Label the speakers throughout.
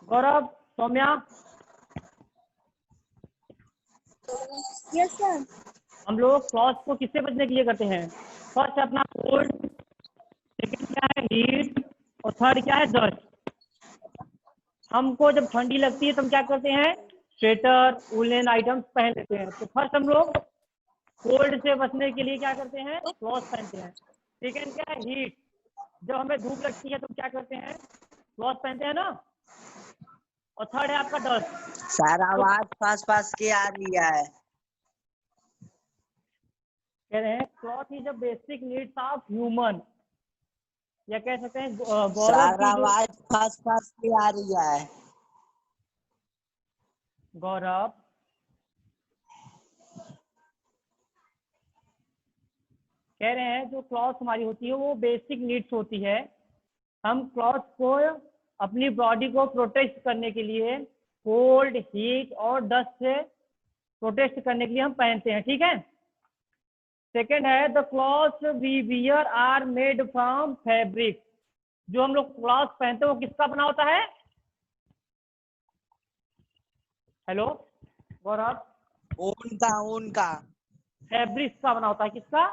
Speaker 1: गौरव, Saumya,
Speaker 2: yes sir.
Speaker 1: हम लोग cloth को किससे बचने के लिए करते हैं? फर्स्ट अपना कोल्ड, सेकंड क्या है हीट, और थर्ड क्या है डस्ट। हमको जब ठंडी लगती है तो हम क्या करते हैं? स्वेटर, वुलन आइटम्स पहन लेते हैं। तो फर्स्ट हम लोग कोल्ड से बचने के लिए क्या करते हैं? क्लॉथ पहनते हैं। सेकंड क्या है हीट, जब हमें धूप लगती है तो क्या करते हैं? क्लॉथ पहनते हैं ना। और थर्ड है आपका डस्ट।
Speaker 3: सर
Speaker 1: तो
Speaker 3: आवाज पास पास की आ रही है।
Speaker 1: कह रहे हैं cloth is a basic needs of human, या कह सकते हैं गौरव
Speaker 3: सर
Speaker 1: की जो
Speaker 3: आवाज पास पास की आ रही है।
Speaker 1: गौरव, कह रहे हैं जो क्लॉथ हमारी होती है वो बेसिक नीड्स होती है। हम क्लॉथ को अपनी बॉडी को प्रोटेक्ट करने के लिए कोल्ड, हीट और डस्ट से प्रोटेक्ट करने के लिए हम पहनते हैं, ठीक है। सेकंड है the cloth we wear are made from fabric. जो हम लोग क्लॉथ पहनते हैं वो किसका बना होता है? हेलो गौरव,
Speaker 3: उनका
Speaker 1: फैब्रिक का बना होता है। किसका?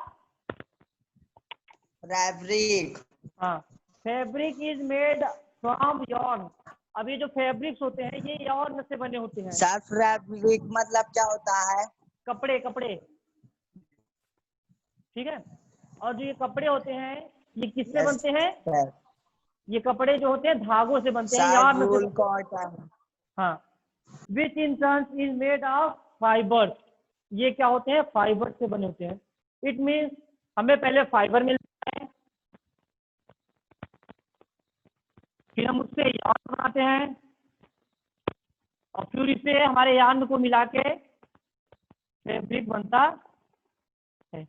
Speaker 3: फैब्रिक।
Speaker 1: हाँ, fabric is made from yawn. अब ये जो फैब्रिक्स होते हैं ये यॉर्न से बने होते हैं।
Speaker 3: सर फैब्रिक मतलब क्या होता है?
Speaker 1: कपड़े, कपड़े, ठीक है। और जो ये कपड़े होते हैं ये किससे बनते हैं?
Speaker 3: सर
Speaker 1: ये कपड़े जो होते हैं धागों से बनते हैं,
Speaker 3: सर
Speaker 1: यार्न से।
Speaker 3: Wool cotton.
Speaker 1: हाँ, which in turn is made of fibre. ये क्या होते हैं? फाइबर से बने होते हैं। इट मीन्स हमें पहले फाइबर मिलता है, फिर हम उससे यार्न बनाते हैं, और फिर इसे हमारे यार्न को मिला के फैब्रिक बनता है,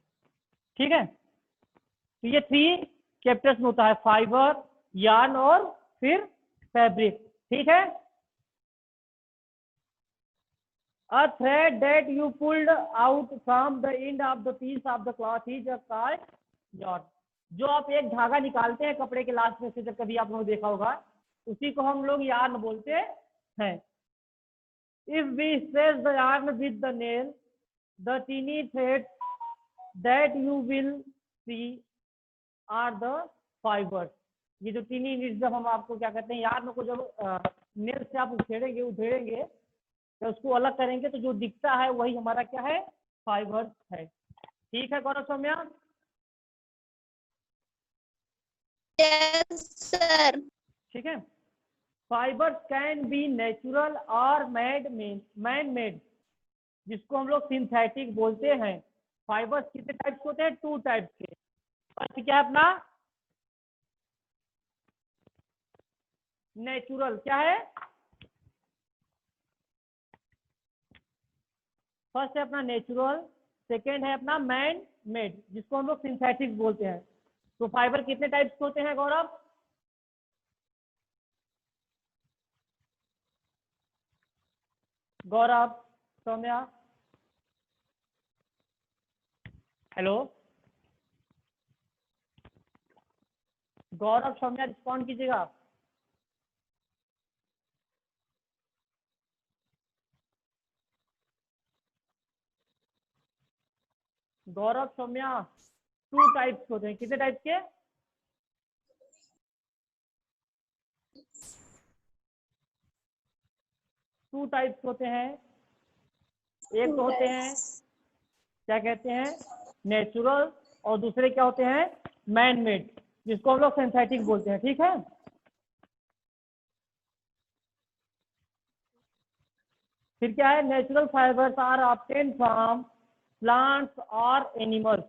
Speaker 1: ठीक है। तो ये 3 चैप्टर्स में होता है, फाइबर, यार्न और फिर फैब्रिक, ठीक है। A thread that you pulled out from the end of the piece of the cloth is called yarn. जो आप एक धागा निकालते हैं कपड़े के लास्ट में से, जब कभी आप लोगों ने देखा होगा, उसी को हम लोग यार्न बोलते हैं। If we stretch the yarn with the nail, the tiny threads that you will see are the fibers. ये जो टीनी नीड्स, जब हम आपको क्या कहते हैं, यार्न को जब नेल से आप उधेड़ेंगे तो उसको अलग करेंगे तो जो दिखता है वही हमारा क्या है? फाइबर है, ठीक है गौरव, सौम्या?
Speaker 2: Yes sir.
Speaker 1: ठीक है। फाइबर कैन बी नेचुरल और मैन मेड, जिसको हम लोग सिंथेटिक बोलते हैं। फाइबर्स कितने टाइप्स होते हैं? 2 टाइप्स के। फर्स्ट क्या है अपना? नेचुरल। क्या है? फर्स्ट है अपना नेचुरल, सेकेंड है अपना मैन मेड, जिसको हम लोग सिंथेटिक बोलते हैं। तो फाइबर कितने टाइप्स के होते हैं गौरव? गौरव, सौम्या, हेलो गौरव, सौम्या, रिस्पॉन्ड कीजिएगा। गौरव, सौम्या, 2 टाइप्स होते हैं। कितने टाइप्स के? 2 टाइप्स होते हैं। एक तो होते हैं क्या कहते हैं? नेचुरल, और दूसरे क्या होते हैं? मैन मेड, जिसको हम लोग सिंथेटिक बोलते हैं, ठीक है। फिर क्या है? Natural fibres are obtain from plants और एनिमल्स।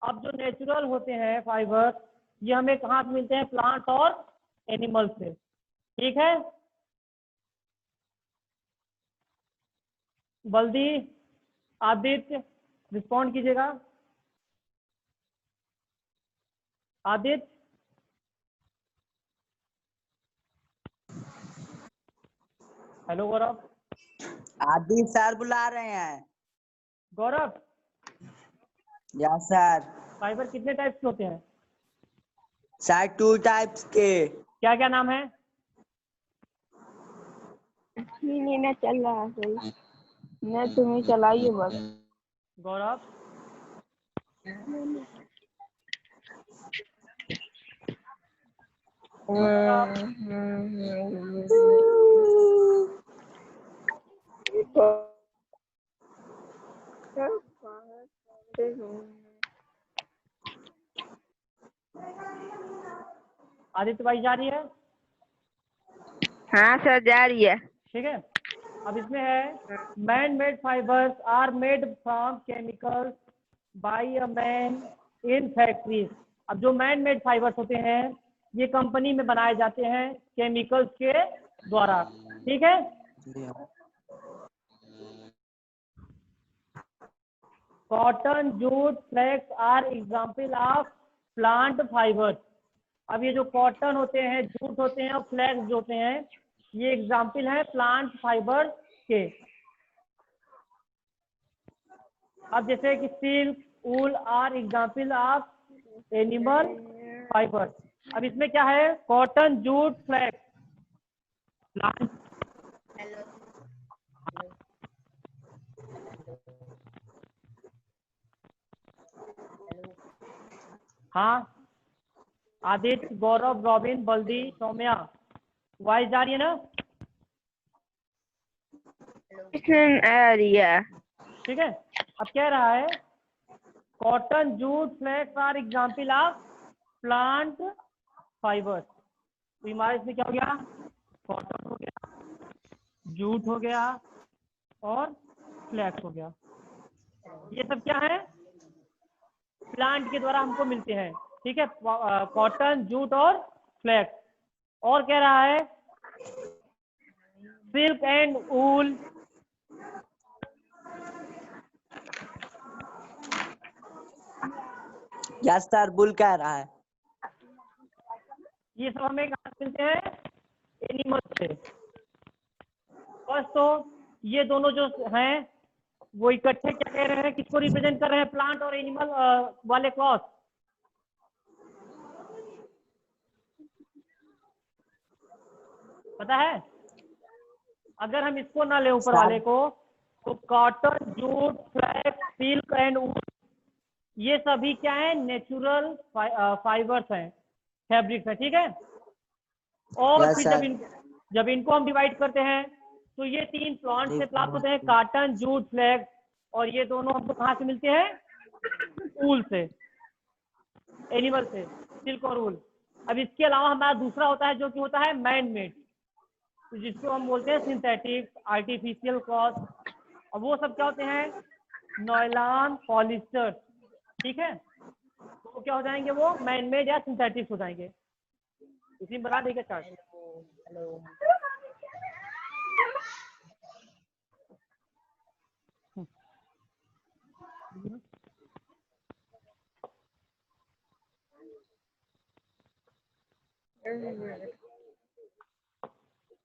Speaker 1: अब जो नेचुरल होते हैं फाइबर, ये हमें कहाँ से मिलते हैं? प्लांट्स और एनिमल्स से, ठीक है। बल्दी, आदित्य, रिस्पॉन्ड कीजिएगा। आदित्य, हेलो गौरव।
Speaker 3: आदि सर बुला रहे हैं।
Speaker 1: गौरव,
Speaker 3: यस सर।
Speaker 1: फाइबर कितने टाइप्स के होते हैं?
Speaker 3: सर 2 टाइप्स के।
Speaker 1: क्या क्या नाम है?
Speaker 2: नहीं ना चल रहा सही। मैं तुम्हें चलाइए बस।
Speaker 1: गौरव आदित्य भाई जा रही है?
Speaker 2: हाँ सर जा रही है।
Speaker 1: ठीक है। अब इसमें है man made fibres are made from chemicals by a man in factories. अब जो मैन मेड फाइबर्स होते हैं ये कंपनी में बनाए जाते हैं केमिकल्स के द्वारा। ठीक है। Cotton jute flax are example of plant fibres. अब ये जो कॉटन होते हैं, जूट होते हैं और फ्लेक्स जो होते हैं ये एग्जाम्पल है प्लांट फाइबर के। अब जैसे कि silk wool are example of animal fibre. अब इसमें क्या है? Cotton jute flax plant. हाँ आदित्य, गौरव, रॉबिन, बल्दी, सौम्या, वाइस जा रही है ना?
Speaker 2: आ रही है।
Speaker 1: ठीक है। अब कह रहा है cotton jute flax are example of plant fibre. तो हमारे इसमें क्या हो गया? कॉटन हो गया, जूट हो गया और फ्लेक्स हो गया। ये सब क्या है? प्लांट के द्वारा हमको मिलते हैं। ठीक है। कॉटन जूट और फ्लेक्स। और कह रहा है silk and wool
Speaker 3: yes sir bull कह रहा है।
Speaker 1: ये सब हमें कहाँ से मिलते हैं? एनिमल से। बस तो ये दोनों जो हैं वो इकट्ठे क्या कह रहे हैं, किसको रिप्रेजेंट कर रहे हैं? प्लांट और एनिमल वाले क्लॉज। पता है? अगर हम इसको ना ले ऊपर वाले को तो cotton jute flax silk and wool ये सभी क्या है? नेचुरल फाइबर्स हैं, फैब्रिक्स हैं। ठीक है। और
Speaker 3: Yes,
Speaker 1: फिर
Speaker 3: sir.
Speaker 1: जब इनको हम डिवाइड करते हैं तो ये तीन प्लांट से प्राप्त होते हैं, कॉटन जूट फ्लेक्स। और ये दोनों हमको कहाँ से मिलते हैं? वूल से, एनिमल से, सिल्क और वूल। अब इसके अलावा हमारा दूसरा होता है जो कि होता है मैन मेड, तो जिसको हम बोलते हैं सिंथेटिक, आर्टिफिशियल क्लॉथ। और वो सब क्या होते हैं? Nylon, polyester. ठीक है। तो क्या हो जाएंगे? वो मैन मेड या सिंथेटिक हो जाएंगे। इसी में बना देगा चार्ट।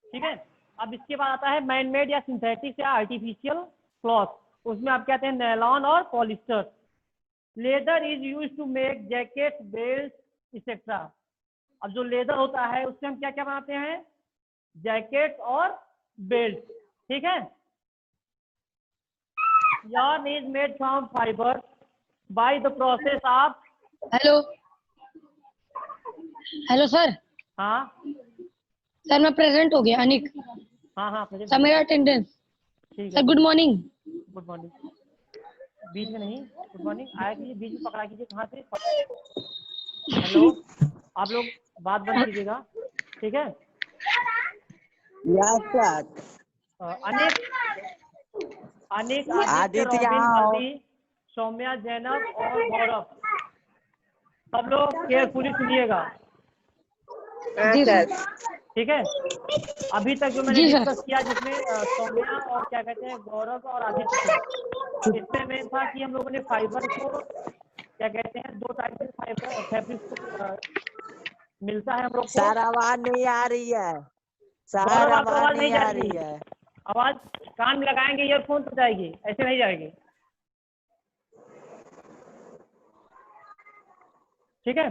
Speaker 1: ठीक है। अब इसके बाद आता है मैन मेड या सिंथेटिक या आर्टिफिशियल क्लॉथ। उसमें आप कहते हैं नायलॉन और polyester. Leather is use to make jacket, belt etcetera. अब जो लेदर होता है उससे हम क्या क्या बनाते हैं? जैकेट और बेल्ट। ठीक है। yarn is made from fiber by the process of
Speaker 4: hello hello sir.
Speaker 1: हाँ
Speaker 4: सर मैं प्रेजेंट हो गया अनिक।
Speaker 1: हाँ हाँ प्रेजेंट
Speaker 4: सर मेरा अटेंडेंस।
Speaker 1: ठीक
Speaker 4: सर
Speaker 1: है।
Speaker 4: Good morning.
Speaker 1: Good morning. बीच में नहीं, गुड मॉर्निंग आया कीजिए, बीच में पकड़ा कीजिए। कहाँ से? हेलो, आप लोग बात बंद कीजिएगा। ठीक है।
Speaker 3: Yes sir.
Speaker 1: Anik, Anik, Aditya,
Speaker 3: Aditya
Speaker 1: Robin,
Speaker 3: यहाँ आओ।
Speaker 1: बल्दी, सौम्या, जैनब और गौरव, सब लोग केयरफुली सुनिएगा।
Speaker 4: जी सर।
Speaker 1: ठीक है। अभी तक जो मैंने
Speaker 4: जी सर।
Speaker 1: डिस्कस किया जिसमें सौम्या और क्या कहते हैं गौरव और आदित्य थे, इसमें मेन था कि हम लोगों ने फाइबर को क्या कहते हैं, दो टाइप के फाइबर फैब्रिक को मिलता है हम लोग को।
Speaker 3: सर आवाज नहीं आ रही है। सर
Speaker 1: गौरव आपको
Speaker 3: आवाज
Speaker 1: आवाज
Speaker 3: नहीं
Speaker 1: नहीं
Speaker 3: आ
Speaker 1: जाएगी,
Speaker 3: रही है।
Speaker 1: आवाज कान में लगाएंगे ईयरफोन तो जाएगी, ऐसे नहीं जाएगी। ठीक है।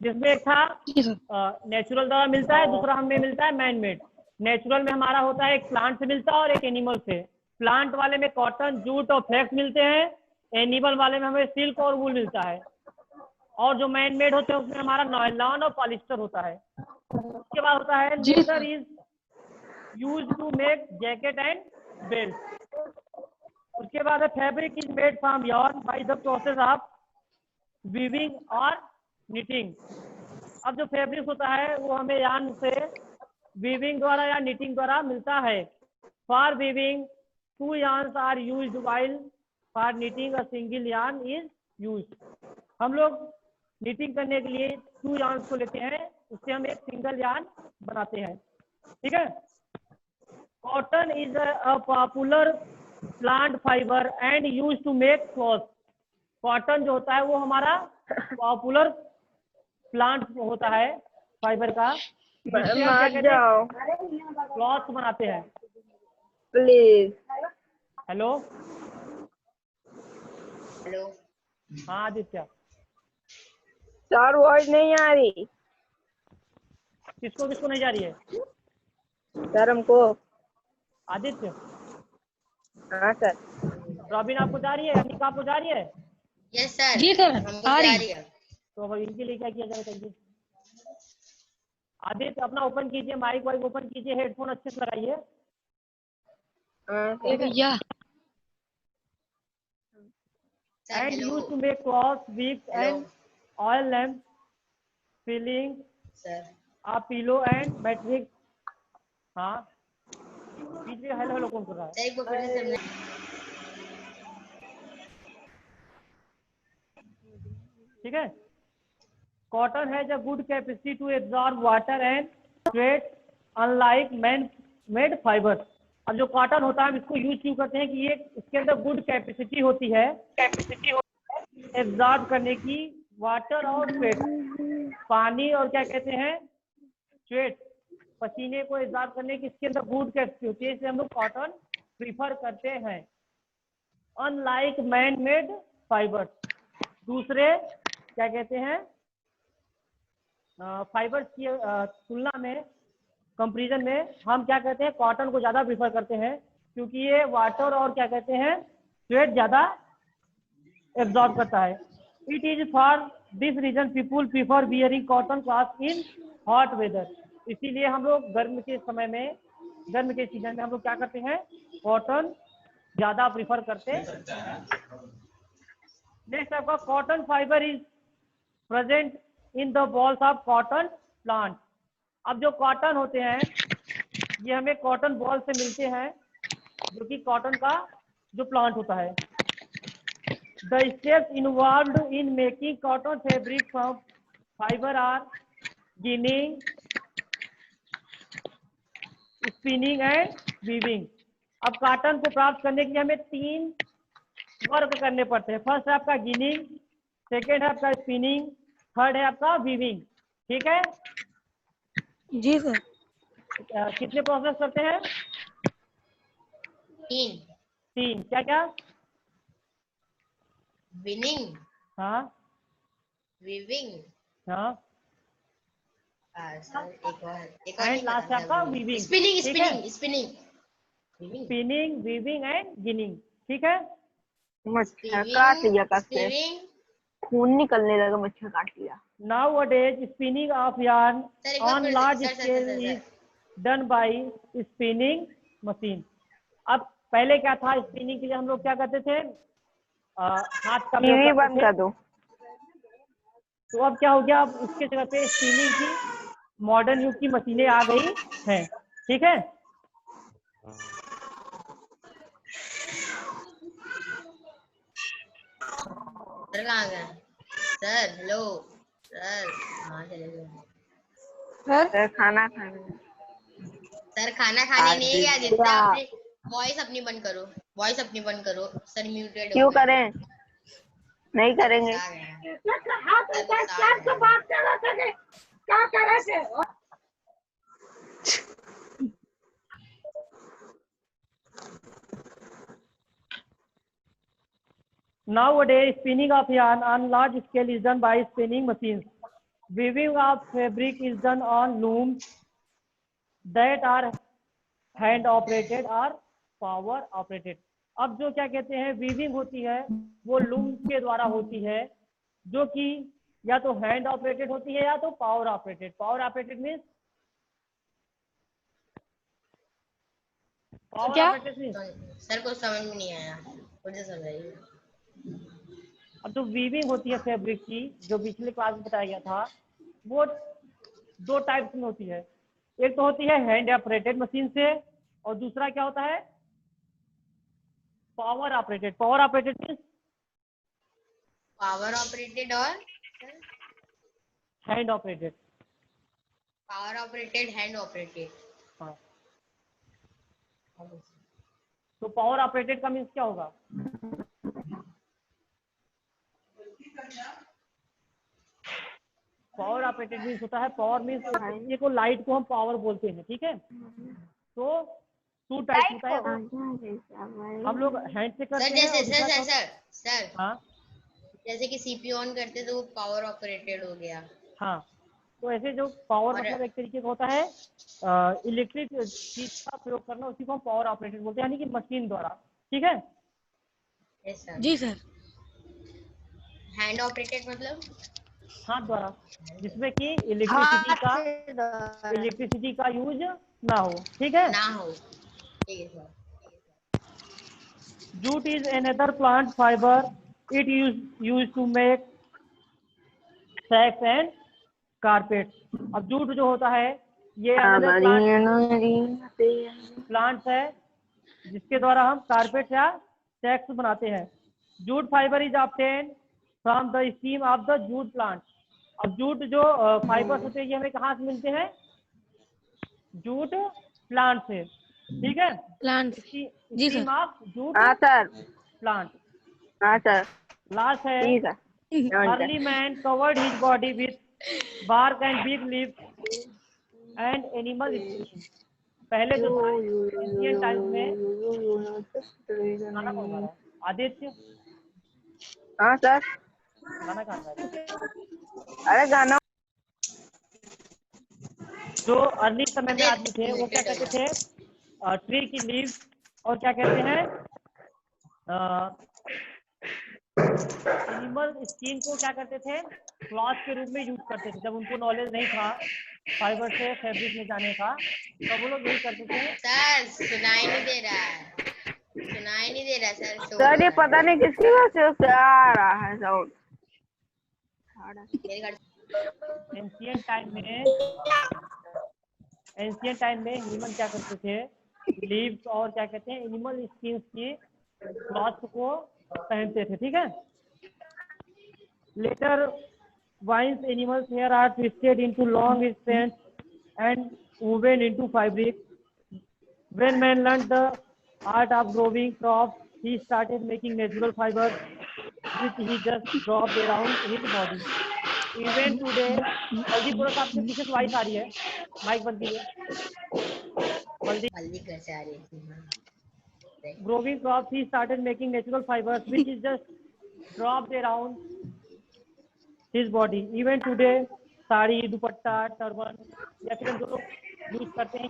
Speaker 1: जिसमें एक था
Speaker 4: जी सर।
Speaker 1: नेचुरल दवा मिलता है, दूसरा हमें मिलता है मैन मेड। नेचुरल में हमारा होता है एक प्लांट से मिलता है और एक एनिमल से। प्लांट वाले में कॉटन, जूट और फ्लेक्स मिलते हैं, एनिमल वाले में हमें सिल्क और वूल मिलता है, और जो मैन मेड होते हैं उसमें हमारा नायलॉन और पॉलिस्टर होता है। उसके बाद होता है leather is used to make jacket and belt. उसके बाद है fabric is made from yarn by the process of weaving और निटिंग। अब जो फैब्रिक होता है वो हमें यार्न से वीविंग द्वारा या निटिंग द्वारा मिलता है। For weaving 2 yarns are used while for knitting a single yarn is used. हम लोग निटिंग करने के लिए 2 yarns को लेते हैं, उससे हम एक सिंगल yarn बनाते हैं। ठीक है। Cotton is a popular plant fibre and used to make cloth. Cotton जो होता है वो हमारा पॉपुलर प्लांट होता है फाइबर का,
Speaker 2: मत जाओ
Speaker 1: क्लॉथ बनाते हैं।
Speaker 2: प्लीज।
Speaker 1: हेलो,
Speaker 5: हेलो
Speaker 1: हाँ आदित्य,
Speaker 2: सर वॉइस नहीं आ रही
Speaker 1: किसको किसको नहीं जा रही है?
Speaker 2: सर हमको।
Speaker 1: आदित्य,
Speaker 2: हाँ सर।
Speaker 1: रॉबिन आपको जा रही है? अनिका आपको जा रही है?
Speaker 5: यस सर
Speaker 4: जी सर,
Speaker 5: हमको
Speaker 4: आ
Speaker 5: जा
Speaker 4: रही।
Speaker 5: रही है।
Speaker 1: तो अब इनके लिए क्या किया जाए बताइए। आदित्य अपना ओपन कीजिए, माइक वाइक ओपन कीजिए, हेडफोन अच्छे से लगाइए।
Speaker 2: हाँ
Speaker 4: ए
Speaker 2: सर।
Speaker 4: भैया,
Speaker 5: sir
Speaker 1: and
Speaker 5: hello
Speaker 1: use to make cloth, wicks
Speaker 5: hello
Speaker 1: and oil lamp, filling
Speaker 5: sir
Speaker 1: a pillow and mattress. हाँ, बीच में हेलो हेलो कौन कर रहा है?
Speaker 5: सर एक बार फिर से हमने
Speaker 1: ठीक है। Cotton has a good capacity to absorb water and sweat unlike man made fibre. अब जो कॉटन होता है हम इसको यूज क्यों करते हैं कि ये इसके अंदर गुड कैपेसिटी होती है एब्जॉर्ब करने की, वाटर और स्वेट, पानी और क्या कहते हैं स्वेट, पसीने को एब्जॉर्ब करने की इसके अंदर गुड कैपेसिटी होती है, इसलिए हम लोग कॉटन प्रीफर करते हैं अनलाइक मैन मेड फाइबर। दूसरे क्या कहते हैं फाइबर की तुलना में, कंपैरिजन में हम क्या कहते हैं कॉटन को ज़्यादा प्रीफर करते हैं, क्योंकि ये वाटर और क्या कहते हैं स्वेट ज़्यादा एब्जॉर्ब करता है। It is for this reason people prefer wearing cotton cloth in hot weather. इसीलिए हम लोग गर्म के समय में, गर्म के सीजन में हम लोग क्या करते हैं कॉटन ज़्यादा प्रीफर करते हैं। नेक्स्ट आपका cotton fibre is present in the balls of cotton plant. अब जो कॉटन होते हैं ये हमें कॉटन बॉल से मिलते हैं, जो कि कॉटन का जो प्लांट होता है। The steps involved in making cotton fabric from fibre are ginning, spinning and weaving. अब कॉटन को प्राप्त करने के लिए हमें 3 वर्क करने पड़ते हैं। फर्स्ट है आपका गिनिंग, सेकेंड है आपका स्पिनिंग, थर्ड है आपका वीविंग। ठीक है।
Speaker 2: जी सर।
Speaker 1: कितने प्रोसेस करते हैं? 3 क्या क्या?
Speaker 5: विनिंग,
Speaker 1: हाँ
Speaker 5: वीविंग,
Speaker 1: हाँ,
Speaker 5: सर एक और
Speaker 1: एंड
Speaker 5: नहीं
Speaker 1: लास्ट
Speaker 5: पता
Speaker 1: आपका
Speaker 5: सर।
Speaker 1: वीविंग।
Speaker 5: स्पिनिंग
Speaker 1: ठीक है,
Speaker 5: spinning spinning weaving
Speaker 1: spinning, weaving and ginning. ठीक है।
Speaker 2: मच्छर काट लिया कब से,
Speaker 5: स्पिनिंग।
Speaker 2: खून निकलने लगा, मच्छर काट लिया।
Speaker 1: Nowadays, spinning of yarn
Speaker 5: sir एक बार
Speaker 1: on
Speaker 5: फिर
Speaker 1: large
Speaker 5: से,
Speaker 1: scale
Speaker 5: sir
Speaker 1: is done by spinning machine। अब पहले क्या था, स्पिनिंग के लिए हम लोग क्या करते थे हाथ का प्रयोग
Speaker 2: टीवी
Speaker 1: करते
Speaker 2: बंद
Speaker 1: थे।
Speaker 2: कर दो।
Speaker 1: तो अब क्या हो गया, अब उसके जगह पे स्पिनिंग की मॉडर्न युग की मशीनें आ गई हैं। ठीक है।
Speaker 5: सर कहाँ गए? सर हेलो सर कहाँ चले गए?
Speaker 2: सर खाना खाना।
Speaker 5: सर खाना खाने नहीं गया।
Speaker 3: आदित्य।
Speaker 5: जितना अपनी वॉइस अपनी बंद करो, वॉइस अपनी बंद करो। सर म्यूटेड
Speaker 2: क्यों करें? नहीं करेंगे।
Speaker 5: गुस्सा आ गया। सर गुस्सा आ गया।
Speaker 1: Nowadays, spinning of yarn on large scale is done by spinning machines. Weaving of fabric is done on looms that are hand operated और पावर ऑपरेटेड। अब जो क्या कहते हैं वीविंग होती है वो लूम के द्वारा होती है, जो कि या तो हैंड ऑपरेटेड होती है या तो power operated. Power operated means power
Speaker 4: क्या?
Speaker 1: ऑपरेटेड मीन्स
Speaker 5: सर कुछ समझ में नहीं आया, मुझे समझाइए।
Speaker 1: अब जो वीविंग होती है फैब्रिक की, जो पिछले क्लास में बताया गया था, वो दो टाइप्स में होती है। एक तो होती है हैंड ऑपरेटेड मशीन से, और दूसरा क्या होता है power operated. Power operated means
Speaker 5: power operated और
Speaker 1: hand operated.
Speaker 5: Power operated, hand operated.
Speaker 1: हाँ, तो पावर ऑपरेटेड का मीन्स क्या होगा? पावर ऑपरेटेड मीन्स होता है, पावर मीन्स ये को लाइट को हम पावर बोलते हैं, ठीक है। तो टू टाइप होता है, हम लोग हैंड से करते
Speaker 5: सर
Speaker 1: हैं
Speaker 5: जैसे
Speaker 1: और दूसरा
Speaker 5: सर
Speaker 1: क्या
Speaker 5: सर सर
Speaker 1: होता- हाँ
Speaker 5: जैसे कि सीपीयू ऑन करते तो वो पावर ऑपरेटेड हो गया।
Speaker 1: हाँ, तो ऐसे जो पावर
Speaker 5: और-
Speaker 1: मतलब एक तरीके का होता है इलेक्ट्रिक चीज का प्रयोग करना, उसी को हम पावर ऑपरेटेड बोलते हैं, यानी कि मशीन द्वारा, ठीक है।
Speaker 5: Yes sir.
Speaker 4: जी सर।
Speaker 5: हैंड ऑपरेटेड मतलब
Speaker 1: हाथ द्वारा, जिसमें कि इलेक्ट्रिसिटी का यूज ना हो, ठीक है।
Speaker 5: ना हो, ठीक है sir.
Speaker 1: Jute is another plant fiber. It used to make sacks and carpets. अब जूट जो होता है ये another प्लांट है जिसके द्वारा हम कारपेट या सैक्स बनाते हैं। Jute fibre is obtain from the steam of the jute plant. अब जूट जो फाइबर्स होते हैं ये हमें कहाँ से मिलते हैं? जूट प्लांट से, ठीक है।
Speaker 4: प्लांट। जी
Speaker 1: स्टीम
Speaker 4: सर।
Speaker 1: ऑफ जूट
Speaker 2: हाँ सर।
Speaker 1: प्लांट।
Speaker 2: हाँ सर।
Speaker 1: लास्ट है
Speaker 2: ठीक है।
Speaker 1: Early man covered his body with bark and big leaves and animal skin. पहले जो था एंशिएंट टाइम्स में, गाना कौन गा रहा है? आदित्य
Speaker 2: हाँ सर।
Speaker 1: गाना गा रहा है।
Speaker 2: अरे गाना
Speaker 1: जो अर्ली समय में आदमी थे वो क्या कहते थे? ट्री की लीव्स और क्या कहते हैं एनिमल स्किन को क्या करते थे? क्लॉथ के रूप में यूज करते थे। जब उनको नॉलेज नहीं था फाइबर से फैब्रिक में जाने का, तब वो लोग यही करते थे।
Speaker 5: सर सुनाई नहीं दे रहा है, सुनाई नहीं दे रहा सर।
Speaker 2: सर, ये पता नहीं किसकी वजह से आ रहा है साउंड।
Speaker 1: एंशिएंट टाइम में ह्यूमन क्या करते थे? लीव्स और क्या कहते हैं एनिमल स्किन की क्लॉथ को पहनते थे, ठीक है। Later vines animals hair are twisted into long strands and woven into fabric. When man learned the art of growing crops, he started making natural fibers which he just dropped around his body. Even today, बल्दीपुरा साहब से पीछे voice आ रही है, mic बंद कीजिए।
Speaker 5: हल्दी कैसे आ रही है?
Speaker 1: Growing crops, he started making natural fibers which is just dropped around his body. Even today, sari, dupatta, turban या फिर हम जो लोग यूज करते हैं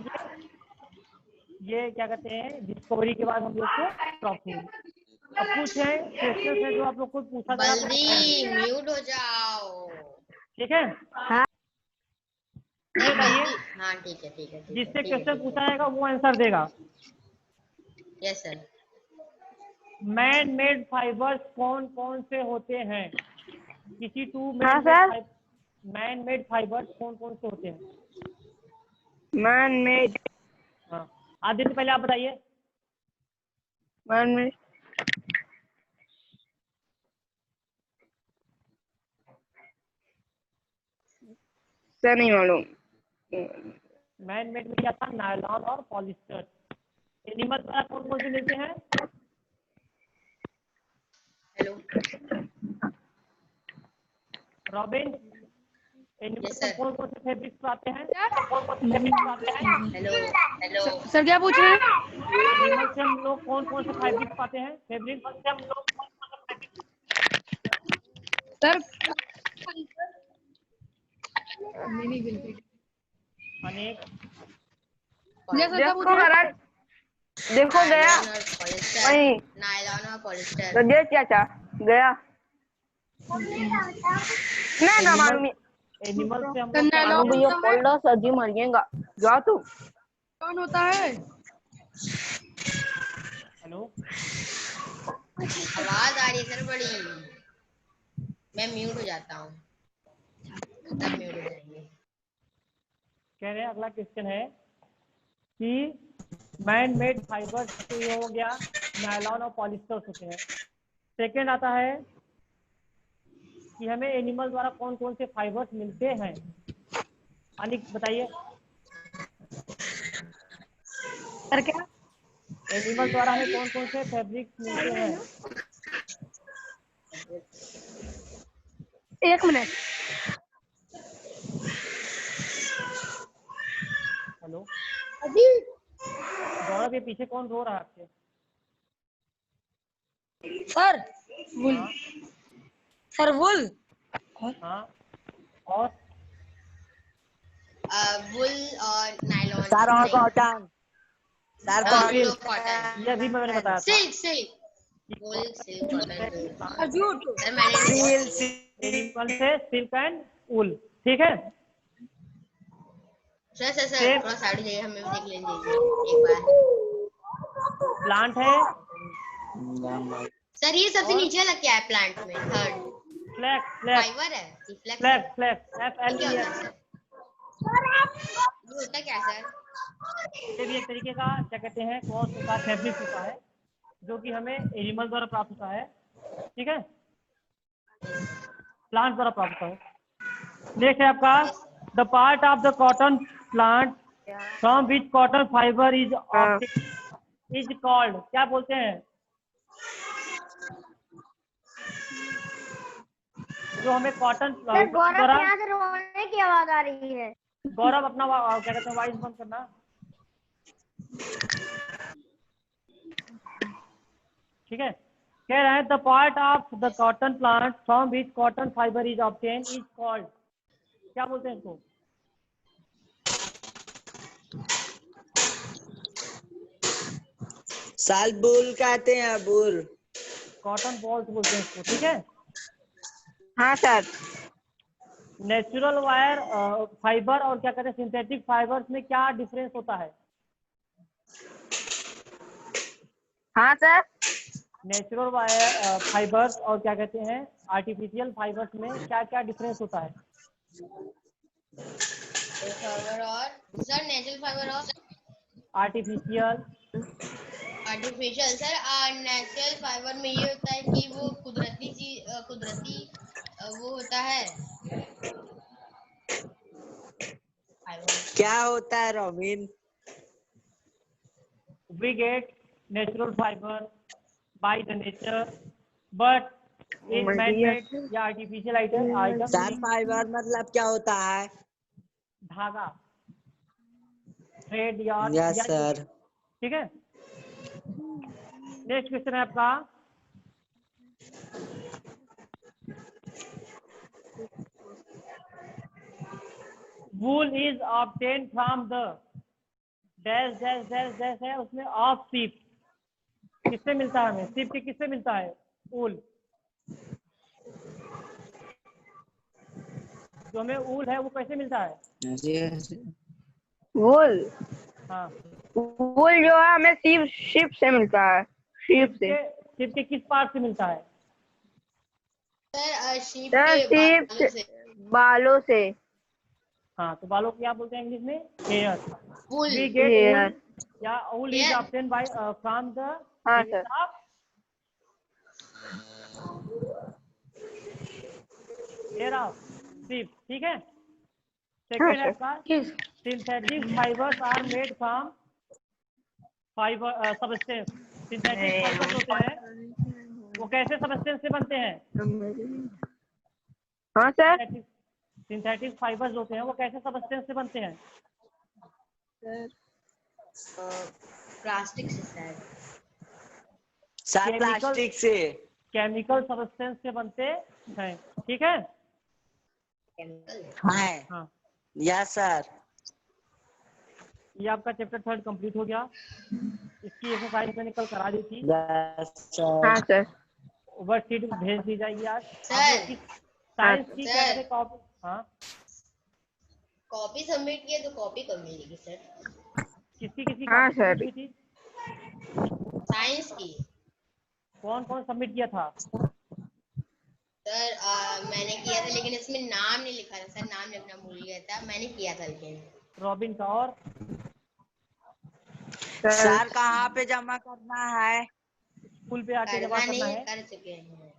Speaker 1: ये क्या कहते हैं डिस्कवरी के बाद हम लोग को प्राप्त हुई। अब कुछ है क्वेश्चन है जो आप लोग को पूछा जा रहा
Speaker 5: बल्दी म्यूट हो जाओ।
Speaker 1: ठीक है।
Speaker 2: हाँ।
Speaker 1: ये बताइए
Speaker 5: हाँ ठीक है ठीक है ठीक है,
Speaker 1: जिससे
Speaker 5: ठीक है,
Speaker 1: क्वेश्चन
Speaker 5: ठीक है।
Speaker 1: पूछा जाएगा वो आंसर देगा।
Speaker 5: Yes sir.
Speaker 1: Man made fibres कौन कौन से होते हैं? किसी टू
Speaker 2: हाँ सर।
Speaker 1: मैन मेड फाइबर्स कौन कौन से होते हैं?
Speaker 2: Man made.
Speaker 1: हाँ, आदित्य पहले आप बताइए।
Speaker 2: मैन मेड सर नहीं मालूम।
Speaker 1: मैन मेड में क्या था? नायलॉन और पॉलिस्टर। एनिमल द्वारा कौन कौन से मिलते हैं?
Speaker 5: हेलो।
Speaker 1: रॉबिन, एनिमल
Speaker 5: Yes,
Speaker 1: से
Speaker 5: sir.
Speaker 1: कौन कौन से फैब्रिक्स आते हैं?
Speaker 5: Hello hello.
Speaker 4: सर क्या पूछ रहे हैं?
Speaker 1: एनिमल से हम लोग कौन कौन से फैब्रिक्स पाते हैं? फैब्रिक
Speaker 4: सर
Speaker 1: अनेक।
Speaker 4: जी सर क्या पूछ रहे हैं?
Speaker 2: देखो गया
Speaker 5: नायलॉन और पॉलिस्टर,
Speaker 2: वही
Speaker 5: नायलॉन और पॉलिस्टर।
Speaker 2: तो दे चाचा गया। मैं ना मालूम
Speaker 1: एनिमल से हम
Speaker 4: तो
Speaker 1: लोग क्या
Speaker 4: नायलॉन
Speaker 1: लेते
Speaker 2: भैया
Speaker 1: हैं?
Speaker 2: पढ़ लो सजी मरिएगा जा तू।
Speaker 4: कौन होता है?
Speaker 1: हेलो,
Speaker 5: आवाज आ रही है सर बड़ी। मैं म्यूट हो जाता हूँ, तब म्यूट हो जाएंगे।
Speaker 1: कह रहे हैं अगला क्वेश्चन है कि मैन मेड फाइबर्स, तो ये हो गया नायलॉन और पॉलिस्टर्स होते हैं। सेकेंड आता है कि हमें एनिमल द्वारा कौन कौन से फाइबर्स मिलते हैं। अनिक बताइए,
Speaker 4: सर क्या?
Speaker 1: एनिमल द्वारा हमें कौन कौन से फैब्रिक्स मिलते हैं।
Speaker 4: एक मिनट।
Speaker 1: हेलो
Speaker 4: अभी
Speaker 1: गौरव, ये पीछे कौन रो रहा है आपके?
Speaker 4: सर वुल,
Speaker 1: हाँ
Speaker 4: सर वुल,
Speaker 1: हाँ, और
Speaker 5: वुल और नायलॉन।
Speaker 3: सर और कॉटन, सर
Speaker 5: वुल और
Speaker 3: कॉटन।
Speaker 5: कॉटन।
Speaker 1: ये भी मैंने बताया था।
Speaker 5: सिल्क, सिल्क, वुल, सिल्क, कॉटन।
Speaker 4: झूठ।
Speaker 5: सर मैंने नहीं
Speaker 3: सिल
Speaker 1: एनिमल से सिल्क एंड वूल, ठीक है।
Speaker 5: सर थोड़ा साइड जाइए, हमें भी देख लेने दीजिए एक बार।
Speaker 1: प्लांट है
Speaker 5: सर ये सबसे
Speaker 1: और
Speaker 5: नीचे वाला क्या है प्लांट में? थर्ड
Speaker 1: फ्लैक्स, फ्लैक्स,
Speaker 5: फाइबर है, फ्लैक्स है।
Speaker 1: फ्लैक्स, फ्लैक्स,
Speaker 5: ये क्या होता
Speaker 1: FLEX।
Speaker 5: है सर? ये होता क्या है सर?
Speaker 1: ये भी एक तरीके का क्या कहते हैं, क्रॉस होता है, फैब्रिक होता है, जो कि हमें एनिमल द्वारा प्राप्त होता है, ठीक है, प्लांट द्वारा प्राप्त होता है। नेक्स्ट है आपका the part of the cotton plant from which cotton fibre is is called, क्या बोलते हैं? जो हमें कॉटन द्वारा,
Speaker 6: यहाँ से रोने की आवाज आ रही है।
Speaker 1: गौरव अपना क्या कहते हैं, वॉइस बंद करना, ठीक है। कह रहे हैं the part of the cotton plant from which cotton fibre is obtain is called, क्या बोलते हैं इसको?
Speaker 3: साल बुल कहते हैं, बुल।
Speaker 1: कॉटन बॉल्स बोलते हैं इसको, ठीक है।
Speaker 2: हाँ सर।
Speaker 1: नेचुरल वायर फाइबर और क्या कहते हैं सिंथेटिक फाइबर्स में क्या डिफरेंस होता है?
Speaker 2: हाँ सर।
Speaker 1: नेचुरल वायर फाइबर्स और क्या कहते हैं आर्टिफिशियल फाइबर्स में क्या क्या डिफरेंस होता है?
Speaker 5: फाइबर और सर नेचुरल फाइबर और
Speaker 1: artificial,
Speaker 5: artificial. Sir natural fibre में ये होता है कि वो कुदरती चीज, कुदरती वो होता है फाइबर।
Speaker 3: क्या होता है robin?
Speaker 1: we get natural fiber by the nature but एक man-made या artificial item
Speaker 3: सर फाइबर मतलब क्या होता है?
Speaker 1: धागा, थ्रेड या
Speaker 3: यस सर।
Speaker 1: ठीक है। नेक्स्ट क्वेश्चन है आपका wool is obtained from the dash dash dash dash है उसमें ऑफ सीप, किससे मिलता है हमें? सीप के किससे मिलता है? ऊल, जो हमें ऊल है वो कैसे मिलता है?
Speaker 2: वुल,
Speaker 1: हाँ,
Speaker 2: वुल जो है हमें शिप से मिलता है, शिप से।
Speaker 1: सीप के किस पार्ट से मिलता है?
Speaker 5: सर शीप
Speaker 2: सर
Speaker 5: के बालों से।
Speaker 2: बालों से।
Speaker 1: हाँ, तो बालों को क्या बोलते हैं इंग्लिश में? Hair.
Speaker 5: Wool,
Speaker 1: we get
Speaker 2: Hair.
Speaker 1: Wool या wool is
Speaker 5: Hair.
Speaker 1: Obtain by from the
Speaker 2: हाँ सर।
Speaker 1: हेयर ऑफ सीप, ठीक है।
Speaker 2: हाँ
Speaker 1: सेकेंड है
Speaker 2: सर।
Speaker 1: आपका synthetic fibres are made from fibre substance. Synthetic fibres होते हैं वो कैसे सबस्टेंस से बनते हैं?
Speaker 2: हाँ सर।
Speaker 1: सिंथेटिक फाइबर्स होते हैं वो कैसे सबस्टेंस से बनते हैं?
Speaker 5: प्लास्टिक से सर।
Speaker 3: सर प्लास्टिक से।
Speaker 1: केमिकल सबस्टेंस से बनते हैं, ठीक है।
Speaker 5: केमिकल।
Speaker 1: हाँ,
Speaker 3: यस सर।
Speaker 1: ये आपका चैप्टर 3 कंप्लीट हो गया। इसकी एक्सरसाइज मैंने कल करा दी थी,
Speaker 3: यस सर।
Speaker 2: हाँ सर।
Speaker 1: वर्कशीट भेज दी जाएगी आज।
Speaker 5: सर।
Speaker 1: आप लोग की साइंस की क्या
Speaker 5: सर।
Speaker 1: है कॉपी? हाँ,
Speaker 5: कॉपी सबमिट किया तो कॉपी कब मिलेगी सर?
Speaker 1: किसी
Speaker 2: हाँ,
Speaker 1: कॉपी
Speaker 2: सर।
Speaker 1: सबमिट हुई थी?
Speaker 5: साइंस की
Speaker 1: कौन कौन सबमिट किया था?
Speaker 5: सर मैंने किया था लेकिन इसमें नाम नहीं लिखा था सर, नाम लिखना भूल गया था, मैंने किया था लेकिन।
Speaker 1: रॉबिन का और
Speaker 3: सर कहाँ पे जमा करना है?
Speaker 1: स्कूल पे आके जमा
Speaker 5: करना नहीं
Speaker 1: करना
Speaker 5: है,
Speaker 1: है।
Speaker 5: कर चुके हैं।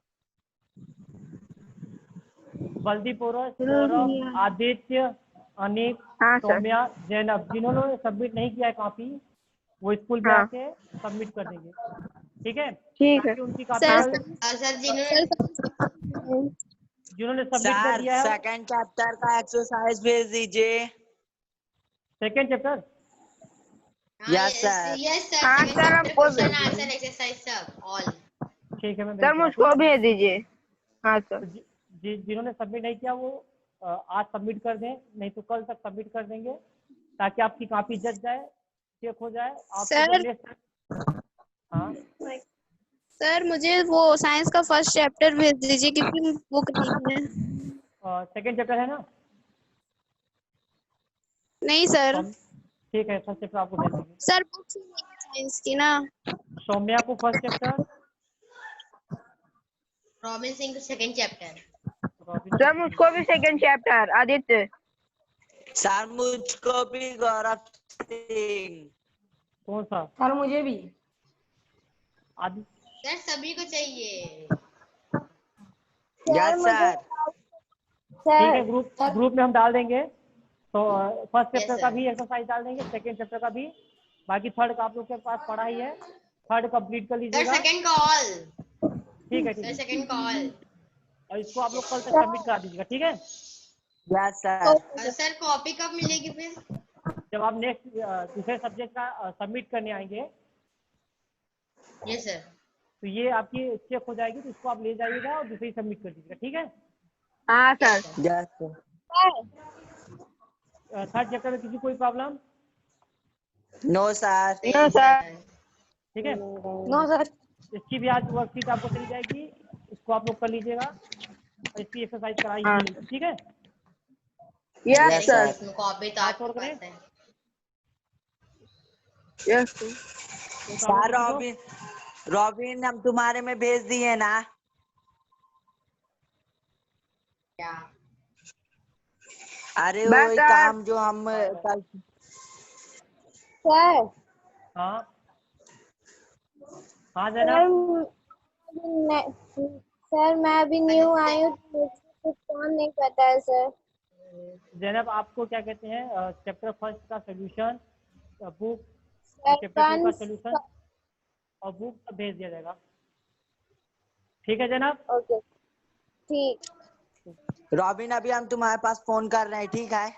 Speaker 1: बल्दीप, सौरभ, आदित्य, अनिक,
Speaker 2: हाँ सर।
Speaker 1: सौम्या, जैनब, जिन्होंने सबमिट नहीं किया है कॉपी, वो स्कूल पे
Speaker 2: हाँ।
Speaker 1: आके सबमिट कर देंगे। ठीक है,
Speaker 2: ठीक है।
Speaker 1: ताकि उनकी कॉपी
Speaker 4: सर
Speaker 1: कल,
Speaker 5: और सर जिन्होंने
Speaker 1: जिन्होंने सबमिट कर
Speaker 3: सर
Speaker 1: दिया है
Speaker 3: सेकंड चैप्टर का एक्सरसाइज भेज दीजिए।
Speaker 1: Second chapter.
Speaker 3: Yes sir.
Speaker 5: Yes sir,
Speaker 2: हाँ
Speaker 5: सेकंड
Speaker 2: सर,
Speaker 5: चैप्टर
Speaker 2: हमको
Speaker 5: क्वेश्चन
Speaker 2: भेज
Speaker 5: आंसर एक्सरसाइज सब ऑल।
Speaker 1: ठीक है, मैं भेज
Speaker 2: सर
Speaker 1: दूंगा,
Speaker 2: मुझको
Speaker 1: ठीक है?
Speaker 2: भेज दीजिए। हाँ सर।
Speaker 1: तो जिन्होंने सबमिट नहीं किया वो आज सबमिट कर दें, नहीं तो कल तक सबमिट कर देंगे, ताकि आपकी कॉपी जच जाए, चेक हो जाए। आपको
Speaker 4: सर।
Speaker 1: जब नेक्स्ट, हाँ
Speaker 4: सर मुझे वो साइंस का फर्स्ट चैप्टर भेज दीजिए क्योंकि बुक नहीं है।
Speaker 1: सेकेंड चैप्टर है ना?
Speaker 4: नहीं सर।
Speaker 1: ठीक है, फर्स्ट चैप्टर आपको भेज देंगे।
Speaker 4: सर बुक्स नहीं है साइंस की ना।
Speaker 1: सौम्या को फर्स्ट चैप्टर,
Speaker 5: रॉबिन सिंह को सेकंड चैप्टर।
Speaker 1: रॉबिन
Speaker 2: सर मुझको भी सेकंड चैप्टर। आदित्य।
Speaker 3: सर मुझको भी गौरव सिंह।
Speaker 1: कौन सा?
Speaker 4: सर मुझे भी।
Speaker 1: आदित्य।
Speaker 5: सर सभी को चाहिए।
Speaker 3: Yes sir.
Speaker 1: ठीक है, ग्रुप में हम डाल देंगे। तो फर्स्ट
Speaker 5: Yes,
Speaker 1: चैप्टर का
Speaker 5: sir.
Speaker 1: भी एक्सरसाइज डाल देंगे, सेकेंड चैप्टर का भी। बाकी थर्ड का आप लोग के पास पढ़ा ही है, थर्ड कंप्लीट कर
Speaker 5: सर
Speaker 1: लीजिएगा।
Speaker 5: Second call.
Speaker 1: ठीक है, ठीक
Speaker 5: सर
Speaker 1: है।
Speaker 5: Second call.
Speaker 1: और इसको आप लोग कल तक सबमिट करा दीजिएगा, ठीक है?
Speaker 3: Yes sir.
Speaker 5: सर कॉपी कब मिलेगी फिर?
Speaker 1: जब आप नेक्स्ट दूसरे सब्जेक्ट का सबमिट करने आएंगे,
Speaker 5: यस सर।
Speaker 1: तो ये आपकी चेक हो जाएगी, तो इसको आप ले जाइएगा और दूसरी सबमिट कर दीजिएगा, ठीक है?
Speaker 2: हाँ sir.
Speaker 3: Yes sir.
Speaker 1: Third chapter में किसी कोई problem?
Speaker 3: No sir.
Speaker 2: No sir.
Speaker 1: ठीक है,
Speaker 4: नो सर।
Speaker 1: इसकी भी आज वर्कशीट आपको चली जाएगी, इसको आप लोग कर लीजिएगा और इसकी एक्सरसाइज कराई
Speaker 2: हाँ।
Speaker 1: जाएगी, ठीक है?
Speaker 2: Yes
Speaker 3: Yes,
Speaker 2: sir.
Speaker 3: sir.
Speaker 5: इसमें कॉपी तो
Speaker 1: हाँ,
Speaker 5: आपके
Speaker 1: और करें?
Speaker 5: पास है।
Speaker 2: Yes sir.
Speaker 1: कोई
Speaker 3: सर
Speaker 1: प्रॉब्लम किसी को?
Speaker 3: रॉबिन, रॉबिन हम तुम्हारे में भेज दिए ना।
Speaker 5: क्या?
Speaker 3: अरे
Speaker 2: बस
Speaker 3: वही
Speaker 2: सर।
Speaker 3: काम जो हम कल।
Speaker 4: सर।
Speaker 1: हाँ हाँ जनाब।
Speaker 4: सर मैं अभी न्यू आई हूँ तो मुझे कुछ काम नहीं पता है सर।
Speaker 1: जैनब, आपको क्या कहते हैं, चैप्टर फर्स्ट का सोल्यूशन, बुक,
Speaker 4: सर
Speaker 1: चैप्टर 2 का सोल्यूशन और बुक सब भेज दिया जाएगा, ठीक है जनाब?
Speaker 4: ओके ठीक।
Speaker 3: रॉबिन अभी हम तुम्हारे पास फोन कर रहे हैं, ठीक है?